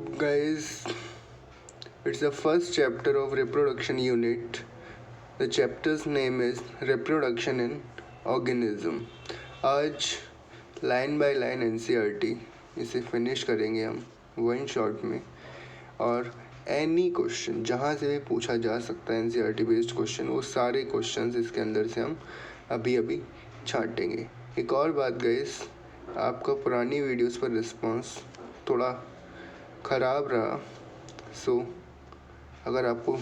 Guys, it's the first chapter of reproduction unit. The chapter's name is reproduction in organism. आज line by line NCERT इसे finish करेंगे हम one shot में, और any question जहाँ से भी पूछा जा सकता है एनसीईआरटी बेस्ड क्वेश्चन, वो सारे क्वेश्चंस इसके अंदर से हम अभी अभी छांटेंगे। एक और बात गाइस, आपका पुरानी वीडियोस पर रिस्पांस थोड़ा ख़राब रहा, सो अगर आपको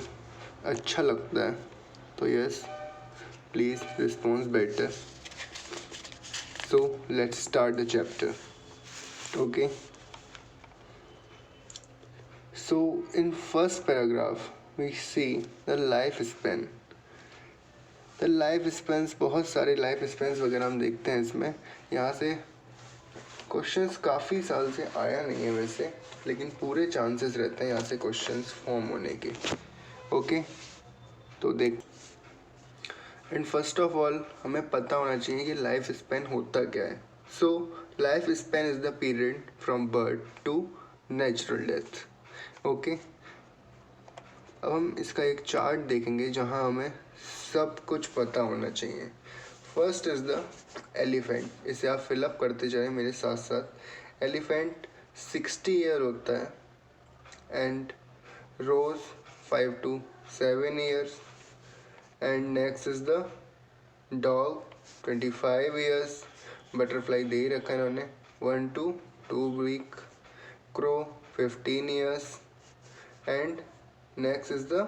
अच्छा लगता है तो yes please response better. So let's start the chapter. Okay, so in first paragraph we see the life span. The life spans, बहुत सारे लाइफ स्पेंस वगैरह हम देखते हैं इसमें। यहाँ से क्वेश्चंस काफ़ी साल से आया नहीं है वैसे, लेकिन पूरे चांसेस रहते हैं यहाँ से क्वेश्चंस फॉर्म होने के। ओके, तो देख, एंड फर्स्ट ऑफ ऑल हमें पता होना चाहिए कि लाइफ स्पैन होता क्या है। So life span is the period from birth to natural death. Okay, अब हम इसका एक चार्ट देखेंगे जहाँ हमें सब कुछ पता होना चाहिए। फर्स्ट इज़ द एलिफेंट, इसे आप फिलअप करते जाएं मेरे साथ साथ। एलिफेंट 60 ईयर होता है and rose 5 to 7 years, and next is the dog 25 years, butterfly दे ही रखा है इन्होंने 1 to 2 week, crow 15 years, and next is the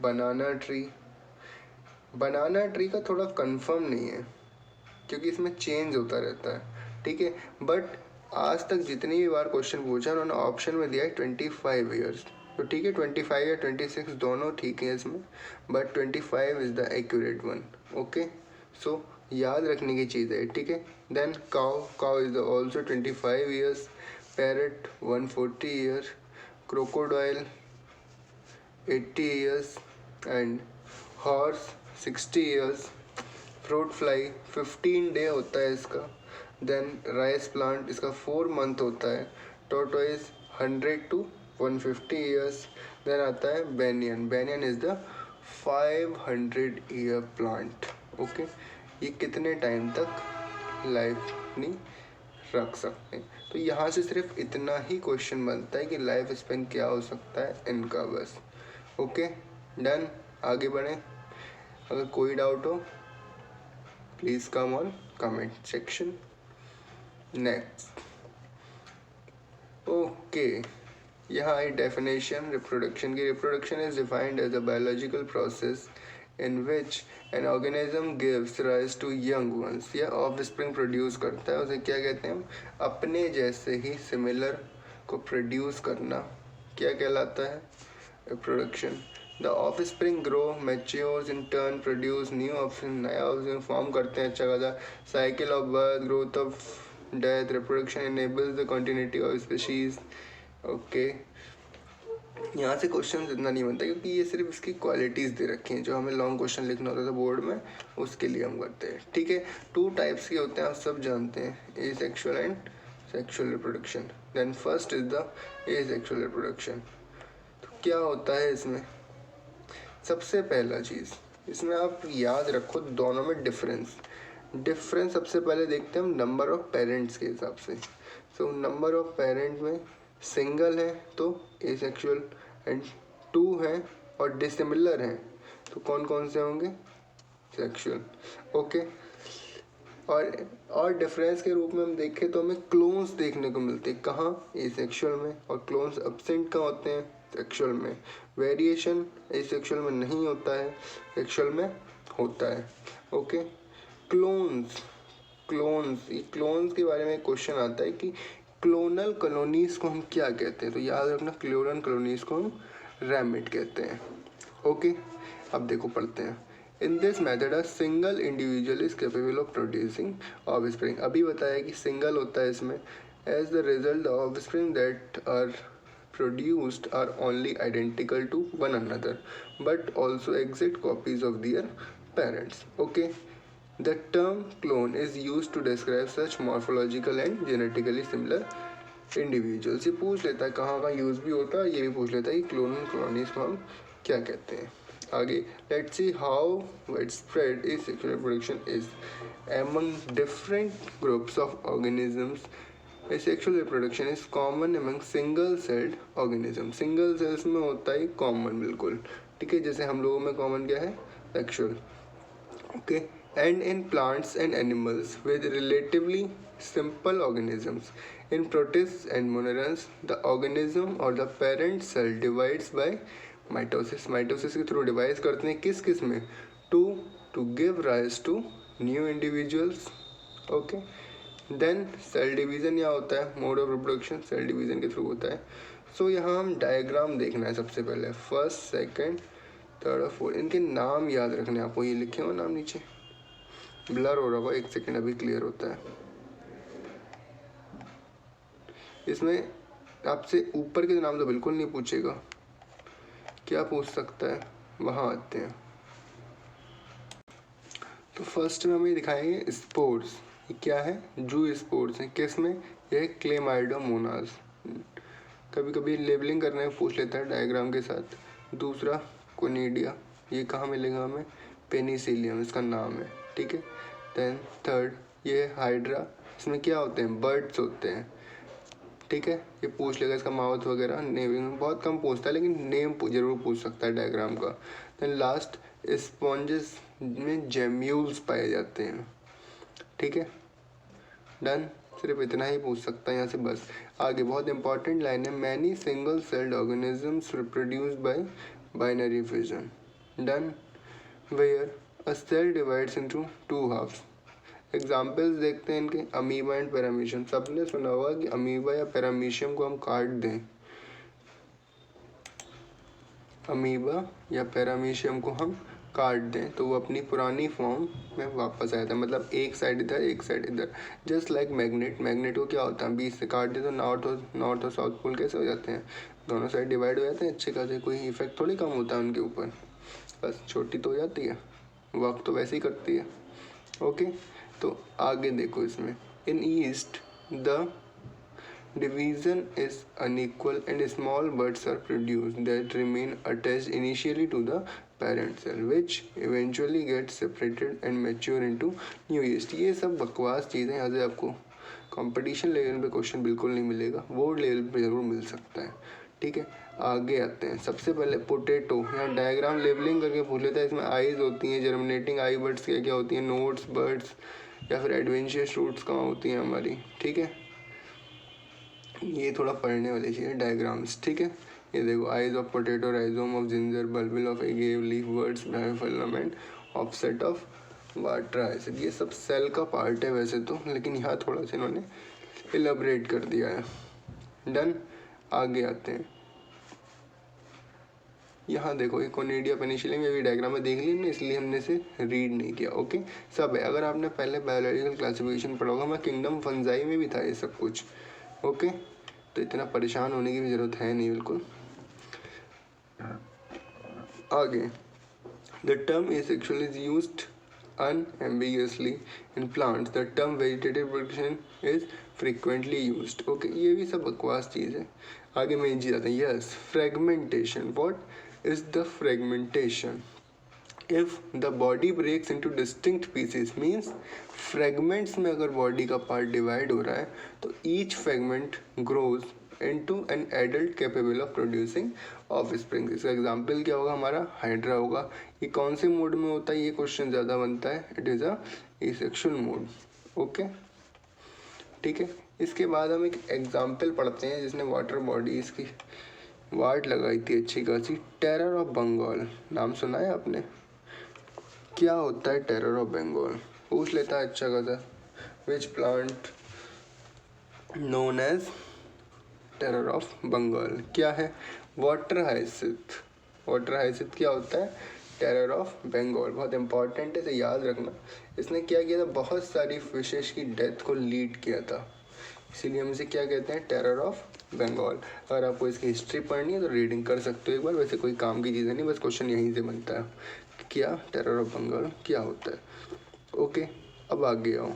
banana tree. Banana tree का थोड़ा कंफर्म नहीं है क्योंकि इसमें चेंज होता रहता है, ठीक है, बट आज तक जितनी भी बार क्वेश्चन पूछा उन्होंने ऑप्शन में दिया है 25 ईयर्स, तो ठीक है 25 या 26 दोनों ठीक है इसमें, but 25 is the accurate one. Okay, so याद रखने की चीज़ है, ठीक है। Then cow is the also 25 years, parrot 140 year, crocodile 80 years, and horse 60 years, fruit fly 15 day होता है इसका। देन राइस प्लांट इसका 4 मंथ होता है। Tortoise 100 to 150 years. देन आता है banyan, banyan is the 500 year plant. Okay, ये कितने टाइम तक लाइफ नहीं रख सकते हैं। तो यहाँ से सिर्फ इतना ही क्वेश्चन बनता है कि लाइफ स्पेन क्या हो सकता है इनका, बस। ओके, डन, आगे बढ़ें। अगर कोई डाउट हो please come on comment section. Next, okay, यहाँ आई डेफिनेशन रिप्रोडक्शन की। Reproduction is defined as a biological process in which an organism gives rise to young ones, या ऑफ स्प्रिंग प्रोड्यूस करता है। उसे क्या कहते हैं हम? अपने जैसे ही सिमिलर को प्रोड्यूस करना क्या कहलाता है? Reproduction. The of spring grow matures in turn produce new option, नया ऑप्शन फॉर्म करते हैं। अच्छा खासा cycle of birth, growth of death, reproduction enables the continuity of species. Okay, यहाँ से क्वेश्चन इतना नहीं बनता क्योंकि ये सिर्फ इसकी क्वालिटीज़ दे रखी हैं। जो हमें लॉन्ग क्वेश्चन लिखना होता था बोर्ड में, उसके लिए हम करते हैं, ठीक है। 2 टाइप्स के होते हैं, आप सब जानते हैं, asexual and sexual reproduction. Then first is the asexual reproduction. तो क्या होता है इसमें? सबसे पहला चीज़ इसमें आप याद रखो, दोनों में डिफरेंस सबसे पहले देखते हैं हम नंबर ऑफ पेरेंट्स के हिसाब से। सो नंबर ऑफ पेरेंट में सिंगल है तो एसेक्सुअल, एंड 2 है और डिसिमिलर हैं तो कौन कौन से होंगे? सेक्सुअल। ओके, और डिफरेंस के रूप में हम देखें तो हमें क्लोन्स देखने को मिलते हैं। कहाँ? एसेक्सुअल में। और क्लोन्स एब्सेंट कहाँ होते हैं? सेक्सुअल में। वेरिएशन एसेक्सुअल में नहीं होता है, सेक्सुअल में होता है। ओके, क्लोन्स ये क्लोन्स के बारे में क्वेश्चन आता है कि क्लोनल कॉलोनीज को हम क्या कहते हैं? तो याद रखना, क्लोनल कॉलोनीज को हम रैमिट कहते हैं। ओके, अब देखो पढ़ते हैं। In this method a single individual is capable of producing offspring. अभी बताया कि सिंगल होता है इसमें। As the result offspring that are produced are only identical to one another but also exact copies of their parents. Okay, the term clone is used to describe such morphological and genetically similar individuals. ये पूछ लेता है कहाँ कहाँ use भी होता है, ये भी पूछ लेता है कि क्लोन कॉलोनीज को हम क्या कहते हैं। आगे let's see how wide spread is sexual reproduction is among different groups of organisms. Sexual reproduction is common among single celled organism. Single cells में होता है कॉमन, बिल्कुल ठीक है, जैसे हम लोगों में कॉमन क्या है, sexual, okay. And in plants and animals with relatively simple organisms. In protists and monorans, the organism or the parent cell divides by mitosis. Mitosis के थ्रू डिवाइड करते हैं किस किस में, to give rise to new individuals, okay. Then cell division यहाँ होता है, mode of reproduction cell division के थ्रू होता है। So यहाँ हम डायग्राम देखना है सबसे पहले, फर्स्ट सेकंड थर्ड और फोर्थ, इनके नाम याद रखने आपको, ये लिखे हो नाम नीचे, ब्लर हो रहा होगा, एक सेकंड अभी क्लियर होता है। इसमें आपसे ऊपर के नाम तो बिल्कुल नहीं पूछेगा, क्या पूछ सकता है, वहाँ आते हैं। तो फर्स्ट में हमें दिखाएंगे स्पोर्स, ये क्या है, जू स्पोर्स हैं, किस में, ये क्लेमाइडोमोनास। कभी कभी लेबलिंग करने में पूछ लेता है डायग्राम के साथ। दूसरा कोनिडिया, ये कहाँ मिलेगा हमें, पेनिसिलियम इसका नाम है, ठीक है। देन थर्ड ये हाइड्रा, इसमें क्या होते हैं, बर्ड्स होते हैं, ठीक है, ये पूछ लेगा इसका माउथ वगैरह, नेमिंग में बहुत कम पूछता है लेकिन नेम जरूर पूछ सकता है डायग्राम का। देन लास्ट स्पॉन्जेस में जेम्यूल्स पाए जाते हैं, ठीक है, डन, सिर्फ इतना ही पूछ सकता है यहाँ से बस। आगे बहुत इंपॉर्टेंट लाइन है, many single celled organisms reproduce by binary fission. Done, where a cell divides into two halves. Examples देखते हैं इनके, अमीबा एंड पैरामीशियम। सबने सुना होगा कि अमीबा या पैरामीशियम को हम काट दें, अमीबा या पैरामीशियम को हम काट दें तो वो अपनी पुरानी फॉर्म में वापस आ जाता है, मतलब एक साइड इधर एक साइड इधर। जस्ट लाइक मैग्नेट, मैग्नेट को क्या होता है, बीच से काट दे तो नॉर्थ और साउथ पोल कैसे हो जाते हैं, दोनों साइड डिवाइड हो जाते हैं अच्छे खासे, कोई इफेक्ट थोड़ी कम होता है उनके ऊपर, बस छोटी तो हो जाती है, वर्क तो वैसे ही करती है, ओके। तो आगे देखो इसमें, in yeast the division is unequal and small buds are produced that remain attached initially to the parent cell which eventually get separated and mature into new yeast। ये सब बकवास चीज़ें, यहाँ से आपको कंपटीशन लेवल पे क्वेश्चन बिल्कुल नहीं मिलेगा, बोर्ड लेवल पे ज़रूर मिल सकता है, ठीक है। आगे आते हैं, सबसे पहले पोटैटो, यहाँ डायग्राम लेबलिंग करके पूछ लेता है, इसमें आईज होती हैं, जर्मिनेटिंग आई बर्ड्स क्या क्या होती हैं, नोट्स बर्ड्स या फिर एडवेंशियस फ्रूट्स कहाँ होती हैं हमारी, ठीक है। ये थोड़ा पढ़ने वाली चीज़ है, डायग्राम्स, ठीक है। ये देखो, eyes of potato, rhizome of ginger, bulbil of agave, leaf buds, डायफिलामेंट, ऑफसेट ऑफ वाटर एसिड, ये सब सेल का पार्ट है वैसे तो, लेकिन यहाँ थोड़ा सा इन्होंने इलाबरेट कर दिया है। डन, आगे आते हैं, यहाँ देखो ये कोनिडिया पेनिसिलियम, ये भी डायग्राम में देख ली हमने, इसलिए हमने इसे रीड नहीं किया, ओके। सब है, अगर आपने पहले बायोलॉजिकल क्लासिफिकेशन पढ़ा होगा, मैं किंगडम फंजाई में भी था ये सब कुछ, ओके। तो इतना परेशान होने की भी ज़रूरत है नहीं, बिल्कुल। आगे, the term asexual is used unambiguously in plants, the term vegetative reproduction is frequently used, okay। ये भी सब बकवास चीज़ है। आगे मैं जी जाता हूँ, yes, fragmentation, what is the fragmentation, if the body breaks into distinct pieces means fragments में अगर बॉडी का पार्ट डिवाइड हो रहा है तो each fragment grows into an adult capable of producing offspring। इसका एग्जाम्पल क्या होगा, हमारा हाइड्रा होगा। ये कौन से मोड में होता है, ये क्वेश्चन ज़्यादा बनता है, it is a asexual mode, okay, ठीक है। इसके बाद हम एक एग्जाम्पल पढ़ते हैं जिसने वाटर बॉडीज़ की वार्ड लगाई थी अच्छी खासी, टेरर ऑफ बंगाल, नाम सुना है आपने, क्या होता है टेरर ऑफ बंगाल, पूछ लेता है अच्छा खासा। Which plant known as terror of Bengal, क्या है, वाटर हाइसिंथ, वाटर हाइसिंथ क्या होता है, टेरर ऑफ बंगाल, बहुत इंपॉर्टेंट है, इसे याद रखना। इसने क्या किया था, बहुत सारी फिशेस की डेथ को लीड किया था, इसीलिए हम इसे क्या कहते हैं, टेरर ऑफ बंगाल। अगर आपको इसकी हिस्ट्री पढ़नी है तो रीडिंग कर सकते हो एक बार, वैसे कोई काम की चीज़ नहीं, बस क्वेश्चन यहीं से बनता है, क्या टेरर ऑफ बंगाल क्या होता है, ओके। अब आगे आओ,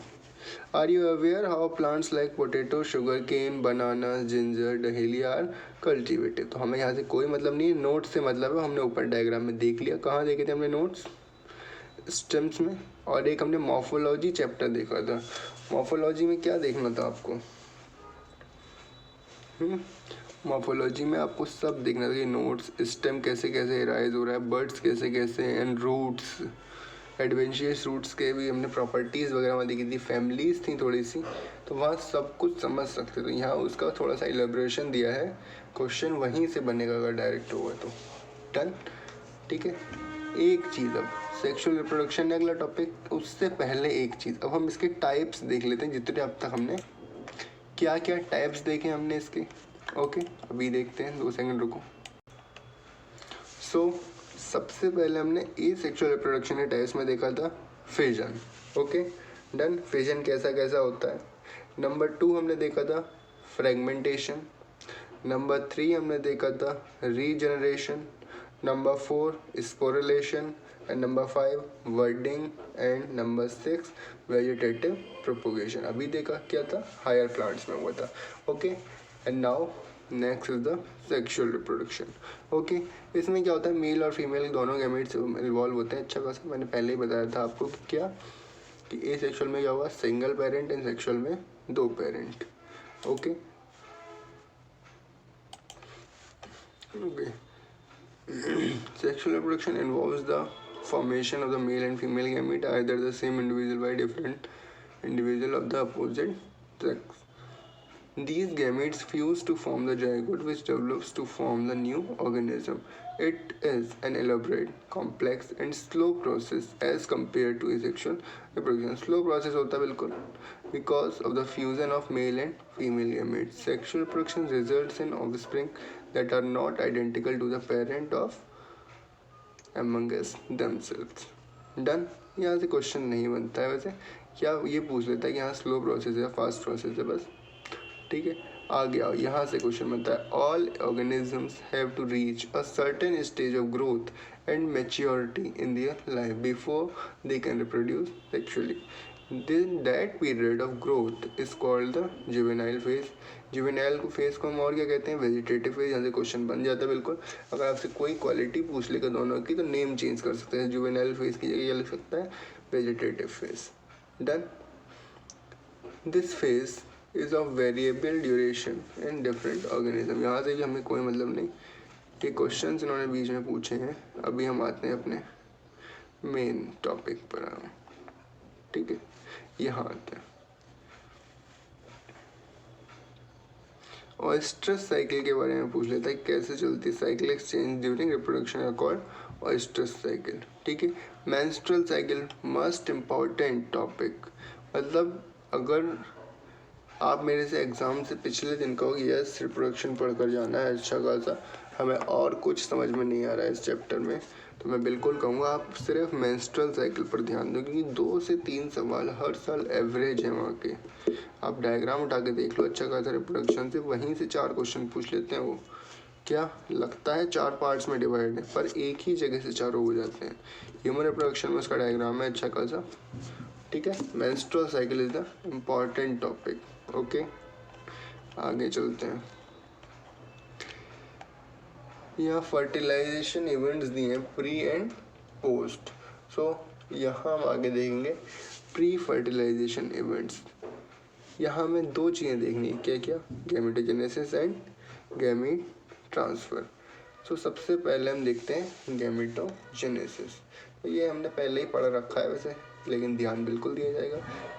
are you aware how plants like potato, sugarcane, banana, ginger, dahlia are cultivated? तो हमें यहाँ से कोई मतलब नहीं है, नोट से मतलब है। हमने ऊपर डायग्राम में देख लिया। कहाँ देखे थे हमने नोट्स? स्टेम्स में। और एक हमने मॉर्फोलॉजी चैप्टर देखा था। मॉर्फोलॉजी में क्या देखना था आपको? मॉर्फोलॉजी में आपको सब देखना था कि नोट्स, स्टेम कैसे कैसे राइज हो रहा है, बर्ड्स कैसे कैसे, एंड रूट्स, एडवेंशियस रूट्स के भी हमने प्रॉपर्टीज़ वगैरह वहाँ देखी थी, फैमिलीज थी थोड़ी सी, तो वहाँ सब कुछ समझ सकते। तो यहाँ उसका थोड़ा सा एलेबोरेशन दिया है, क्वेश्चन वहीं से बनेगा अगर डायरेक्ट होगा तो। डन, ठीक है। एक चीज़, अब सेक्सुअल रिप्रोडक्शन है अगला टॉपिक। उससे पहले एक चीज़, अब हम इसके टाइप्स देख लेते हैं। जितने अब तक हमने क्या क्या टाइप्स देखे हमने इसके, ओके अभी देखते हैं। 2 सेकंड रुको। सो सबसे पहले हमने ए सेक्सुअल रिप्रोडक्शन के टाइप्स में देखा था फिजन, ओके डन। फिजन कैसा कैसा होता है। नंबर 2 हमने देखा था फ्रेगमेंटेशन। नंबर 3 हमने देखा था regeneration. Number 4 sporulation, and number 5 budding, and number 6 vegetative propagation. अभी देखा क्या था, हायर प्लांट्स में हुआ था, okay. And now next is the sexual reproduction, okay. इसमें क्या होता है, मेल और फीमेल दोनों गैमेट्स इन्वॉल्व होते हैं। अच्छा खासा मैंने पहले ही बताया था आपको कि क्या, कि ए सेक्सुअल में क्या हुआ, सिंगल पेरेंट, एंड सेक्सुअल में 2 parent, okay okay. Sexual reproduction involves the formation of the male and female gamete, either the same individual by different individual of the opposite sex. These gametes fuse to form the zygote, which develops to form the new organism. It is an elaborate, complex, and slow process as compared to asexual reproduction. Slow process होता है बिल्कुल, because of the fusion of male and female gametes. Sexual reproduction results in offspring that are not identical to the parent of among themselves. Done. यहाँ से question नहीं बनता है वैसे, क्या ये पूछ लेता है कि यहाँ स्लो प्रोसेस है फास्ट प्रोसेस है, बस ठीक है। आ गया, यहाँ से क्वेश्चन बनता है, all organisms have to reach a certain stage of growth and maturity in their life before they can reproduce sexually. That period of growth is called the juvenile phase. Juvenile phase को हम और क्या कहते हैं, vegetative phase. यहाँ से question बन जाता है बिल्कुल। अगर आपसे कोई क्वालिटी पूछ लेगा दोनों की तो नेम चेंज कर सकते हैं, जुवेनाइल फेज की जगह क्या लिख सकता है, vegetative phase. Done. This phase is of variable duration in different organism. यहाँ से भी हमें कोई मतलब नहीं, ये क्वेश्चन इन्होंने बीच में पूछे हैं। अभी हम आते हैं अपने मेन टॉपिक पर, ठीक है। यहाँ आते हैं ऑयस्ट्रस साइकिल के बारे में पूछ लेता है, कैसे चलती है cycle exchange during reproduction called oestrus cycle, ठीक है। Menstrual cycle most important topic. मतलब अगर आप मेरे से एग्ज़ाम से पिछले दिन कहोगे यस रिप्रोडक्शन पढ़कर जाना है अच्छा खासा, हमें और कुछ समझ में नहीं आ रहा है इस चैप्टर में, तो मैं बिल्कुल कहूँगा आप सिर्फ मेंस्ट्रुअल साइकिल पर ध्यान दो, क्योंकि 2 से 3 सवाल हर साल एवरेज है वहाँ के। आप डायग्राम उठा के देख लो अच्छा खासा रिप्रोडक्शन से, वहीं से 4 क्वेश्चन पूछ लेते हैं। वो क्या लगता है 4 पार्ट्स में डिवाइड है, पर एक ही जगह से चारों हो जाते हैं। ह्यूमन रिप्रोडक्शन में उसका डायग्राम है अच्छा खासा, ठीक है। Menstrual cycle is the important topic, okay. आगे चलते हैं। यहाँ फर्टिलाइजेशन इवेंट्स दिए हैं प्री एंड पोस्ट। सो यहाँ हम आगे देखेंगे प्री फर्टिलाइजेशन इवेंट्स। यहाँ हमें 2 चीज़ें देखनी है, क्या क्या, गैमेटोजेनेसिस एंड गैमीट ट्रांसफ़र। सो सबसे पहले हम देखते हैं गैमेटोजेनेसिस। तो ये हमने पहले ही पढ़ रखा है वैसे, लेकिन ध्यान बिल्कुल दिया जाएगा।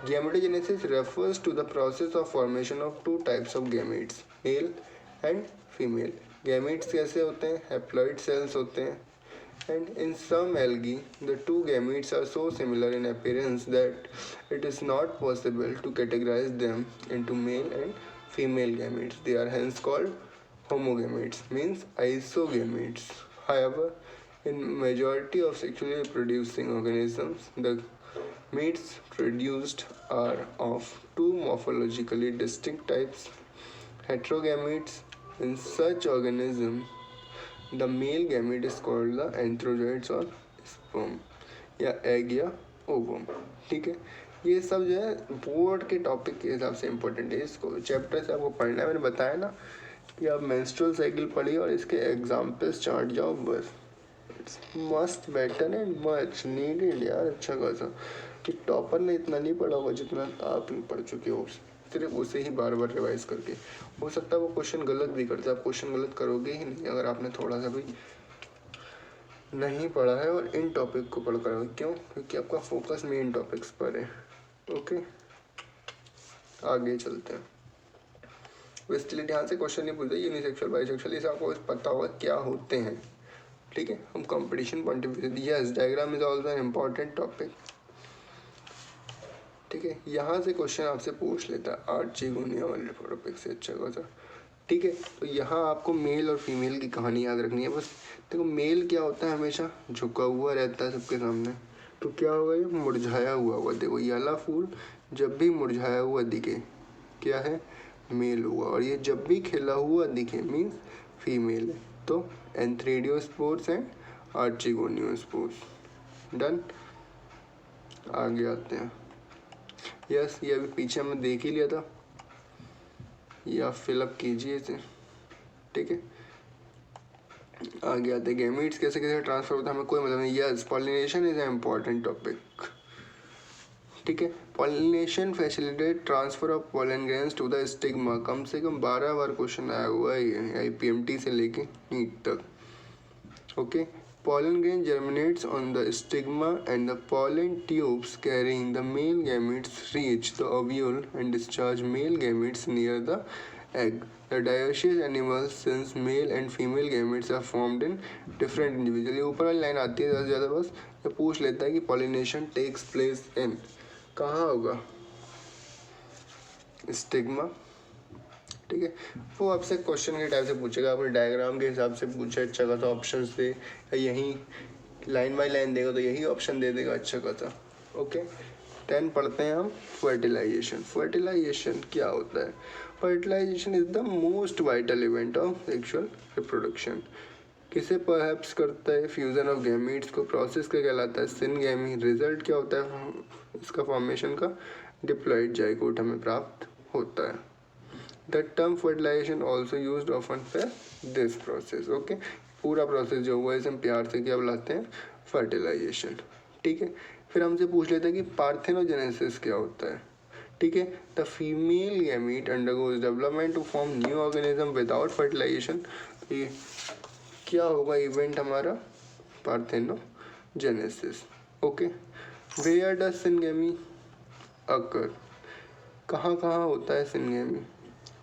Gametogenesis refers to the process of formation of 2 types of gametes, male and female. Gametes कैसे होते हैं, हैप्लॉइड सेल्स होते हैं, and in some algae the 2 gametes are so similar in appearance that it is not possible to categorize them into male and female gametes. They are hence called homogametes, means isogametes. However, in majority of sexually reproducing organisms, the gametes produced are of 2 morphologically distinct types, heterogametes. In such organisms, the male gamete is called the antherozoids और sperm या egg या ovum, ठीक है। ये सब जो है board के टॉपिक के हिसाब से इम्पोर्टेंट है। इसको चैप्टर से आपको पढ़ना है, मैंने बताया ना कि आप मेंस्ट्रुअल साइकिल पढ़िए और इसके एग्जाम्पल्स चार्ट जाओ, बस it's must better and much needed यार। अच्छा खासा कि टॉपर ने इतना नहीं पढ़ा होगा जितना आप पढ़ चुके हो, सिर्फ उसे ही बार बार रिवाइज करके। हो सकता है वो क्वेश्चन गलत भी करते, आप क्वेश्चन गलत करोगे ही नहीं अगर आपने थोड़ा सा भी नहीं पढ़ा है और इन टॉपिक को पढ़ कर। क्यों? क्योंकि आपका फोकस मेन टॉपिक्स पर है। ओके, आगे चलते हैं। इसलिए ध्यान से क्वेश्चन नहीं पूछते यूनिसेक्सुअल बाइसेक्सुअल, इसे आपको पता होगा क्या होते हैं। ठीक है, हम competition point of view, yes diagram is also an important topic. ठीक है, यहाँ से क्वेश्चन आपसे पूछ लेता है आर्चिगोनिया वाले टॉपिक से। अच्छा खासा ठीक है, तो यहाँ आपको मेल और फीमेल की कहानी याद रखनी है बस। देखो मेल क्या होता है, हमेशा झुका हुआ रहता है सबके सामने, तो क्या होगा ये मुरझाया हुआ होगा। देखो ये वाला फूल जब भी मुरझाया हुआ दिखे क्या है, मेल होगा, और ये जब भी खिला हुआ दिखे मीन्स फीमेल है। तो एंथ्रेडियोस्पोर्स एंड आर्चिगोनियोस्पोर्स। डन, आगे आते हैं। यस, ये अभी पीछे हमने देख ही लिया था, ये आप फिलअप कीजिए इसे। ठीक है, आगे आते गैमीट्स कैसे कैसे ट्रांसफर होता है हमें कोई मतलब नहीं। Yes, pollination is an important topic. ठीक है, pollination facilitate transfer of pollen grains to the stigma. कम से कम 12 बार क्वेश्चन आया हुआ है ये IPMT से लेके नीट तक। Okay, pollen grain germinates on the stigma and the pollen tubes carrying the male gametes reach the ovule and discharge male gametes near the egg. The dioecious animals, since male and female gametes are formed in different individuals. ये ऊपर वाली line आती है ज़्यादा बस ये पूछ लेता है कि pollination takes place in कहाँ होगा, स्टिग्मा। ठीक है, वो आपसे क्वेश्चन के टाइप से पूछेगा, आपने डायग्राम के हिसाब से पूछे अच्छा खासा ऑप्शंस दे, या यहीं लाइन बाय लाइन देगा तो यही ऑप्शन दे देगा अच्छा खासा। ओके, 10 पढ़ते हैं हम फर्टिलाइजेशन। फर्टिलाइजेशन क्या होता है? Fertilisation is the most vital event of sexual reproduction. किसे परहैप्स करता है? फ्यूजन ऑफ गैमीट्स को। प्रोसेस क्या कहलाता है? सिनगैमी। रिजल्ट क्या होता है इसका फॉर्मेशन का? डिप्लॉइड जाइगोट हमें प्राप्त होता है। The term fertilization also used often for this process. Okay, पूरा प्रोसेस जो हुआ है इसे हम प्यार से क्या बुलाते हैं? फर्टिलाइजेशन। ठीक है, फिर हमसे पूछ लेते हैं कि पार्थेनोजेनेसिस क्या होता है। ठीक है, the female gamete undergoes development to form new organism without fertilisation. ये क्या होगा इवेंट हमारा? Parthenogenesis. Okay, where does syngamy occur? कहाँ कहाँ होता है सिनगेमी?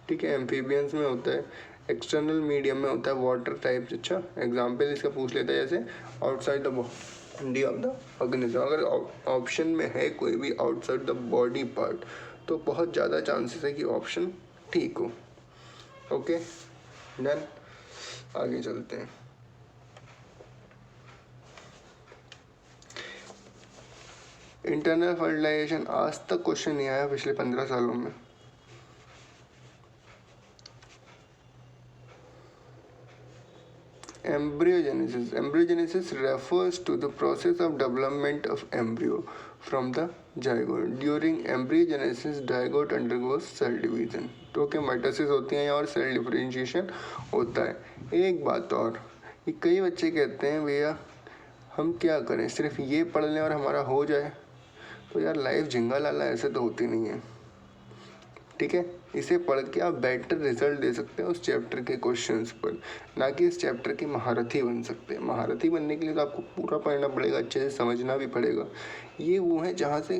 ठीक है, एम्फीबियंस में होता है, एक्सटर्नल मीडियम में होता है, वाटर टाइप्स। अच्छा, एग्जाम्पल इसका पूछ लेता है जैसे outside the body of the organism. अगर ऑप्शन में है कोई भी आउटसाइड द बॉडी पार्ट तो बहुत ज़्यादा चांसेस है कि ऑप्शन ठीक हो। ओके डन, आगे चलते हैं। इंटरनल फर्टिलाइजेशन आज तक क्वेश्चन नहीं आया पिछले 15 सालों में। Embryogenesis. Embryogenesis refers to the process of development of embryo from the zygote. During embryogenesis, zygote undergoes cell division. तो क्या माइटोसिस होती है और सेल डिफरेंशिएशन होता है। एक बात और, ये कई बच्चे कहते हैं भैया हम क्या करें, सिर्फ ये पढ़ लें और हमारा हो जाए। तो यार लाइफ झिंगा लाला ऐसे तो होती नहीं है। ठीक है, इसे पढ़ के आप बेटर रिजल्ट दे सकते हैं उस चैप्टर के क्वेश्चंस पर, ना कि इस चैप्टर के महारथी बन सकते हैं। महारथी बनने के लिए तो आपको पूरा पढ़ना पड़ेगा, अच्छे से समझना भी पड़ेगा। ये वो है जहाँ से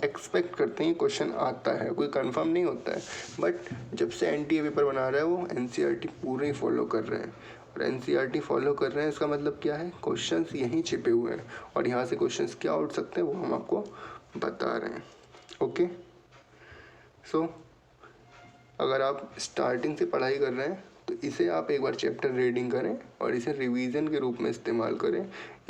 एक्सपेक्ट करते हैं क्वेश्चन आता है, कोई कंफर्म नहीं होता है। बट जब से NTA पेपर बना रहा है वो NCERT पूरे ही फॉलो कर रहे हैं, और NCERT फॉलो कर रहे हैं इसका मतलब क्या है? क्वेश्चंस यहीं छिपे हुए हैं और यहाँ से क्वेश्चंस क्या उठ सकते हैं वो हम आपको बता रहे हैं। ओके, सो अगर आप स्टार्टिंग से पढ़ाई कर रहे हैं तो इसे आप एक बार चैप्टर रीडिंग करें और इसे रिवीजन के रूप में इस्तेमाल करें,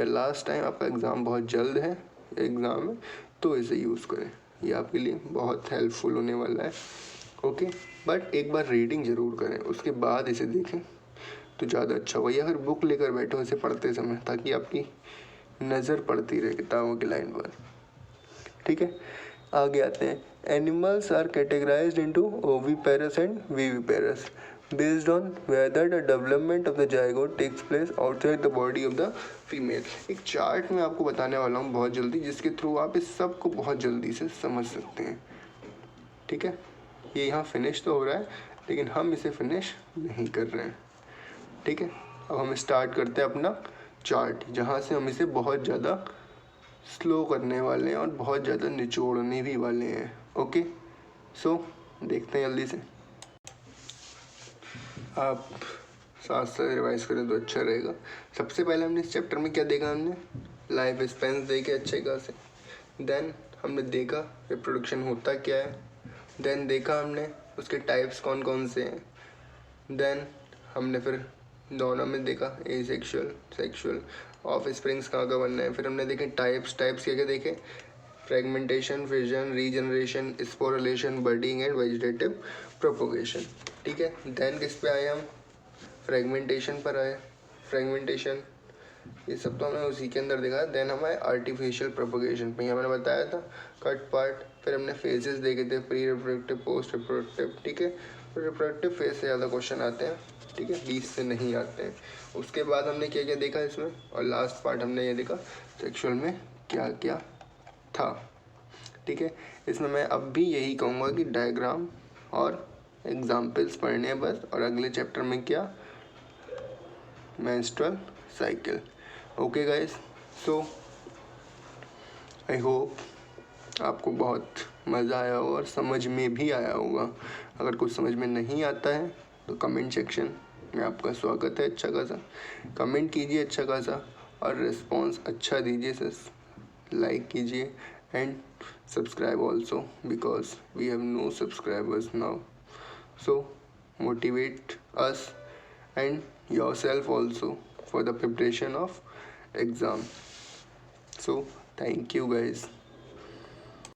या लास्ट टाइम आपका एग्ज़ाम बहुत जल्द है एग्ज़ाम में तो इसे यूज़ करें। ये आपके लिए बहुत हेल्पफुल होने वाला है। ओके, बट एक बार रीडिंग ज़रूर करें, उसके बाद इसे देखें तो ज़्यादा अच्छा होगा। या फिर बुक लेकर बैठो इसे पढ़ते समय, ताकि आपकी नज़र पड़ती रहे किताबों की लाइन पर। ठीक है, आगे आते हैं, animals are categorised into oviparous and viviparous based on whether the development of the zygote takes place outside the body of the female. एक चार्ट में आपको बताने वाला हूँ बहुत जल्दी, जिसके थ्रू आप इस सब को बहुत जल्दी से समझ सकते हैं। ठीक है, ये यहाँ फिनिश तो हो रहा है लेकिन हम इसे फिनिश नहीं कर रहे हैं। ठीक है, अब हम स्टार्ट करते हैं अपना चार्ट, जहाँ से हम इसे बहुत ज़्यादा स्लो करने वाले हैं और बहुत ज़्यादा निचोड़ने भी वाले हैं। ओके, सो देखते हैं जल्दी से। आप साथ साथ रिवाइज करें तो अच्छा रहेगा। सबसे पहले हमने इस चैप्टर में क्या देखा, हमने लाइफ स्पेंस देखे अच्छे खासे, देन हमने देखा रिप्रोडक्शन होता क्या है, देन देखा हमने उसके टाइप्स कौन कौन से हैं, देन हमने फिर दोनों में देखा एसेक्सुअल सेक्सुअल ऑफ स्प्रिंग्स कहाँ का बनना है, फिर हमने देखे टाइप्स क्या क्या देखे, fragmentation, fission, regeneration, sporulation, budding and vegetative propagation. ठीक है, देन किस पे आए हम, फ्रेगमेंटेशन पर आए, फ्रेगमेंटेशन ये सब तो हमने उसी के अंदर देखा। देन हमारे आर्टिफिशियल प्रोपोगेशन पे मैंने बताया था कट पार्ट, फिर हमने फेजेस देखे थे, प्री रिप्रोडक्टिव, पोस्ट रिप्रोडक्टिव। ठीक है, रिप्रोडक्टिव फेज से ज़्यादा क्वेश्चन आते हैं, ठीक है, 20 से नहीं आते हैं। उसके बाद हमने क्या क्या देखा इसमें, और लास्ट पार्ट हमने ये देखा सेक्सुअल में क्या क्या था। ठीक है, इसमें मैं अब भी यही कहूँगा कि डायग्राम और एग्जाम्पल्स पढ़ने हैं बस, और अगले चैप्टर में क्या, menstrual cycle. Okay guys, so I hope आपको बहुत मज़ा आया होगा और समझ में भी आया होगा। अगर कुछ समझ में नहीं आता है तो कमेंट सेक्शन में आपका स्वागत है, अच्छा खासा कमेंट कीजिए, अच्छा खासा, और रिस्पॉन्स अच्छा दीजिए, सर लाइक कीजिए and subscribe also because we have no subscribers now, so motivate us and yourself also for the preparation of exam. So thank you guys.